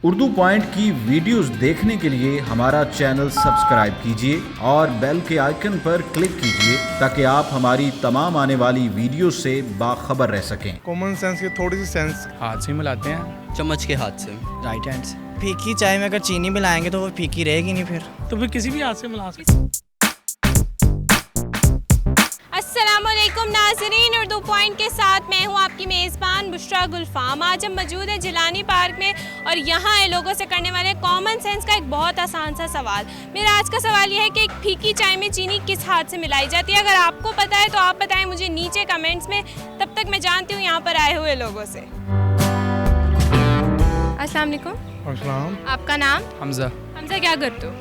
Urdu point की videos देखने के लिए हमारा चैनल सब्सक्राइब कीजिए और बेल के आइकन पर क्लिक कीजिए ताकि आप हमारी तमाम आने वाली वीडियो से बाखबर रह सकें। कॉमन सेंस की थोड़ी सी सेंस हाथ से मिलाते हैं, चम्मच के हाथ से, राइट हैंड से। फीकी चाय में अगर चीनी मिलाएंगे तो वो फीकी रहेगी नहीं फिर तो किसी भी हाथ से मिला सकते। अस्सलामुअलैकुम नाज़रीन, उर्दू पॉइंट के साथ मैं हूं आपकी मेज़बान बुशरा गुलफाम। आज हम मौजूद हैं जिलानी पार्क में और यहाँ लोगों से करने वाले कॉमन सेंस का एक बहुत आसान सा सवाल। मेरा आज का सवाल यह है कि एक फीकी चाय में चीनी किस हाथ से मिलाई जाती है। अगर आपको पता है तो आप बताएं मुझे नीचे कमेंट्स में। तब तक मैं जानती हूँ यहाँ पर आए हुए लोगों से। अस्सलाम वालेकुम। अस्सलाम। आपका नाम? हमजा। हमजा, क्या करते हो?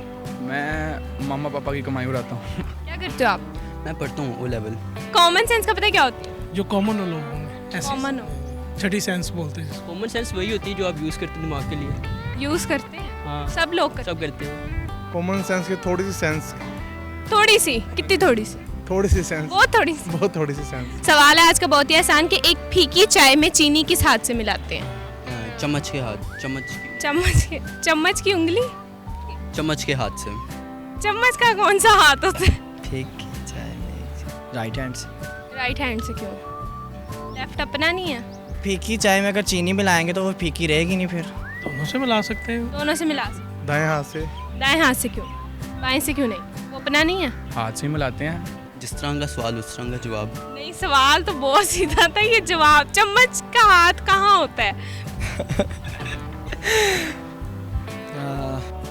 मैं मामा पापा की कमाई उड़ाता हूँ। क्या करते हो आप? मैं पढ़ता हूँ ओ लेवल। कॉमन सेंस का पता क्या होता है? जो कॉमन लोग होंगे, कॉमन हो, छठी सेंस बोलते हैं। कॉमन सेंस वही होती है जो आप यूज़ करते हैं दिमाग के लिए। यूज़ करते हैं? हाँ, सब लोग करते सब करते हैं। कॉमन सेंस की थोड़ी सी सेंस, हैं? थोड़ी सी? कितनी थोड़ी सी? थोड़ी सी सेंस, बहुत थोड़ी सी। बहुत थोड़ी सी सेंस। सवाल है आज का बहुत ही आसान कि एक फीकी चाय में चीनी किस हाथ से मिलाते हैं? चम्मच के हाथ, चम्मच की उंगली? चम्मच के हाथ से। चम्मच का कौन सा हाथ होता है? फीकी चाय में राइट हैंड से। राइट हैंड से क्यों? लेफ्ट अपना नहीं है? फीकी चाय में अगर चीनी मिलाएंगे तो वो फीकी रहेगी नहीं फिर। दोनों से मिला सकते हैं। दोनों से मिला सकते। दाएं हाथ से। दाएं हाथ से क्यों? बाएं से क्यों नहीं? वो अपना नहीं है? हाथ से मिलाते हैं। जिस तरह का सवाल उस तरह का जवाब। नहीं, सवाल तो बहुत सीधा था, ये जवाब। चम्मच का हाथ कहाँ होता है?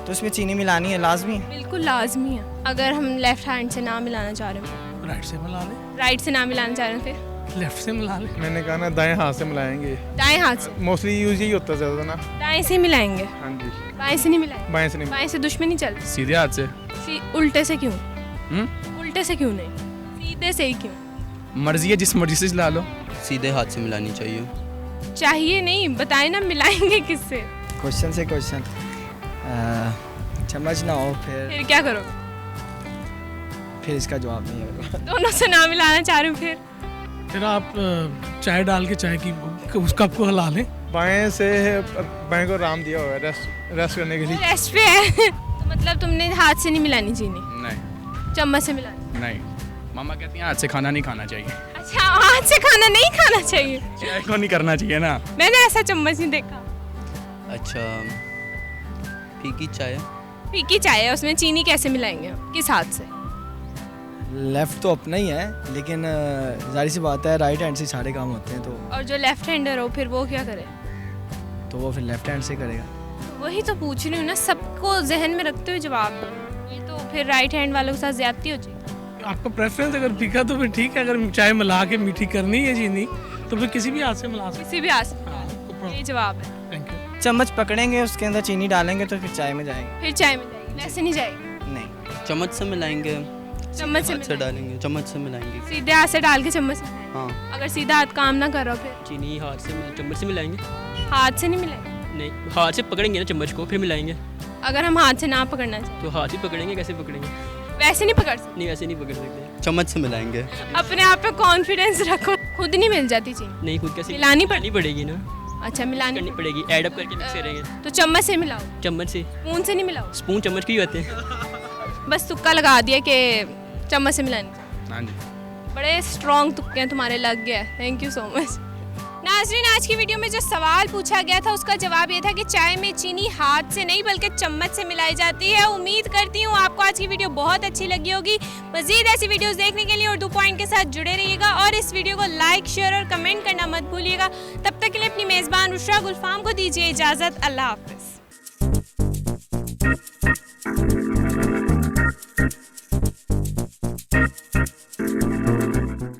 तो इसमें चीनी मिलानी है लाजमी। बिल्कुल लाजमी है। अगर हम लेफ्ट हैंड से ना मिलाना चाह रहे हो, राइट से मिला ले, राइट से ना मिलाना चाह रहे हो, फिर लेफ्ट से मिला ले। मैंने कहा ना दाएं हाथ से मिलाएंगे। दाएं हाथ से? मोस्टली यूज यही होता है ज़्यादा ना। दाएं से मिलाएंगे? हाँ जी। बाएं से नहीं मिलाएंगे? बाएं से नहीं। बाएं से दुश्मनी चलती? सीधे हाथ से। उल्टे से क्यों? हम्म? उल्टे से क्यों नहीं? सीधे से ही क्यों? मर्जी है, जिस मर्जी से चला लो। सीधे हाथ से मिलानी चाहिए। चाहिए नहीं, बताए ना मिलाएंगे किससे? क्वेश्चन से क्वेश्चन। चम्मच ना हो फिर क्या करोगे? फिर इसका जवाब नहीं होगा। दोनों से ना मिलाना चाह रहे हो, फिर आप चाय डाल के चाय की उस कप को हिला लें। बाएं से बाएं को आराम दिया हुआ है रेस्ट करने के लिए। रेस्ट पे है। तो मतलब तुमने हाथ से नहीं मिलानी चीनी, नहीं चम्मच से मिलानी? नहीं, मामा कहती हैं हाथ से खाना नहीं खाना चाहिए। अच्छा, हाथ से खाना नहीं खाना चाहिए? चाय को नहीं करना चाहिए ना। मैंने ऐसा चम्मच नहीं देखा। अच्छा, फीकी चाय। फीकी चाय है, उसमें चीनी कैसे मिलाएंगे? किस हाथ से? लेफ्ट तो अपना ही है, लेकिन जाहिर सी बात है राइट हैंड से सारे काम होते हैं। तो और जो लेफ्ट हैंडर हो फिर वो क्या करे? तो वो फिर लेफ्ट हैंड से करेगा। वही तो पूछ रही हूँ ना, सबको जहन में रखते हुए जवाब दो। ये तो फिर राइट हैंड वालों के साथ ज्यादती हो जाएगी। आपका प्रेफरेंस अगर फीका तो फिर ठीक है। अगर चाय मिला के मीठी करनी है चीनी तो फिर किसी भी हाथ से मिला सकते किसी भी हाथ से? हैं। ये जवाब है। Thank you. चम्मच पकड़ेंगे, उसके अंदर चीनी डालेंगे तो फिर चाय में जाएगी। फिर चाय में जाएगी, वैसे नहीं जाएगी। नहीं, चम्मच से मिलाएंगे। चम्मच से हाथ से डालेंगे, चम्मच से मिलाएंगे। सीधे हाथ से डाल के चम्मच से? हाँ। अगर सीधा हाथ काम ना करो फिर? चीनी हाथ से चम्मच से मिलाएंगे। हाथ से नहीं मिलाएंगे? नहीं, हाथ से पकड़ेंगे ना चम्मच को, फिर मिलाएंगे। अगर हम हाथ से ना पकड़ना चाहें तो हाथ ही पकड़ेंगे। कैसे पकड़ेंगे? वैसे नहीं पकड़ सकते? नहीं, वैसे नहीं पकड़ सकते। चम्मच से मिलाएंगे। अपने आप पे कॉन्फिडेंस रखो। खुद नहीं मिल जाती चीनी? नहीं, खुद कैसे मिलानी पड़ेगी ना। अच्छा, मिलानी करनी पड़ेगी, ऐड अप करके मिक्स करेंगे। तो चम्मच से मिलाओ? चम्मच से। स्पून से नहीं मिलाओ? स्पून चम्मच के ही होते हैं। बस तुक्का लगा दिया कि चम्मच से मिलानी। हाँ जी। बड़े स्ट्रॉन्ग तुक्के हैं तुम्हारे, लग गया। Thank you so much. नाज़रीन, आज की वीडियो में जो सवाल पूछा गया था उसका जवाब ये था कि चाय में चीनी हाथ से नहीं बल्कि चम्मच से मिलाई जाती है। उम्मीद करती हूँ आपको आज की वीडियो बहुत अच्छी लगी होगी। मज़ीद ऐसी वीडियोस देखने के लिए उर्दू पॉइंट के साथ जुड़े रहिएगा और इस वीडियो को लाइक, शेयर और कमेंट करना मत भूलिएगा। तब तक के लिए अपनी मेज़बान बुशरा गुलफाम को दीजिए इजाज़त। अल्लाह हाफ़िज़।